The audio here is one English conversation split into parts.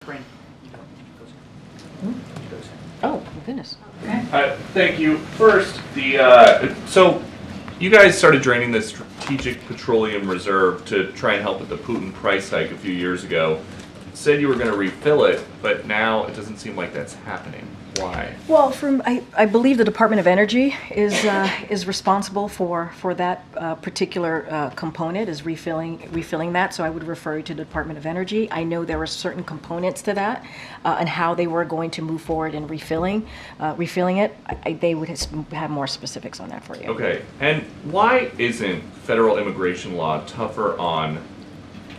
Karine, you go. You go. Oh, my goodness. Thank you. First, so you guys started draining the Strategic Petroleum Reserve to try and help with the Putin price hike a few years ago. Said you were going to refill it, but now it doesn't seem like that's happening. Why? Well, I believe the Department of Energy is responsible for that particular component, is refilling that. So I would refer you to the Department of Energy. I know there were certain components to that, and how they were going to move forward in refilling it. They would have more specifics on that for you. Okay. And why isn't federal immigration law tougher on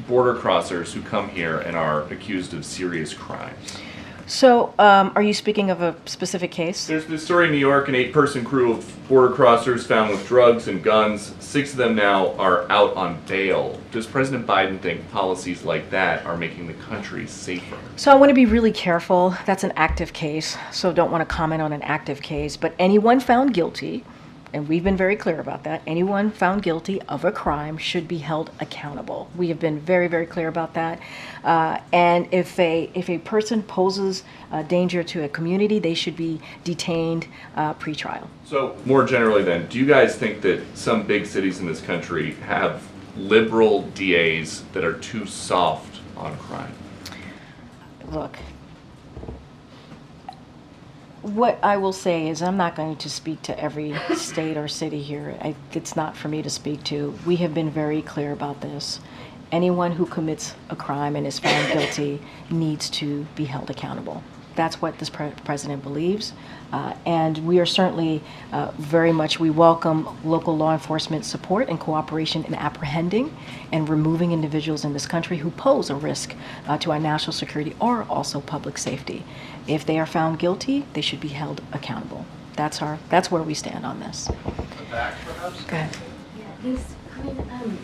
border crossers who come here and are accused of serious crimes? So, are you speaking of a specific case? There's this story in New York, an 8-person crew of border crossers found with drugs and guns. 6 of them now are out on bail. Does President Biden think policies like that are making the country safer? So I want to be really careful. That's an active case, so don't want to comment on an active case. But anyone found guilty, and we've been very clear about that, anyone found guilty of a crime should be held accountable. We have been very, very clear about that. And if a person poses a danger to a community, they should be detained pre-trial. So more generally then, do you guys think that some big cities in this country have liberal DAs that are too soft on crime? Look, what I will say is I'm not going to speak to every state or city here. It's not for me to speak to. We have been very clear about this. Anyone who commits a crime and is found guilty needs to be held accountable. That's what this president believes. And we are certainly very much, we welcome local law enforcement support and cooperation in apprehending and removing individuals in this country who pose a risk to our national security or also public safety. If they are found guilty, they should be held accountable. That's where we stand on this. Back, perhaps? Go ahead. Yeah, thanks. I mean,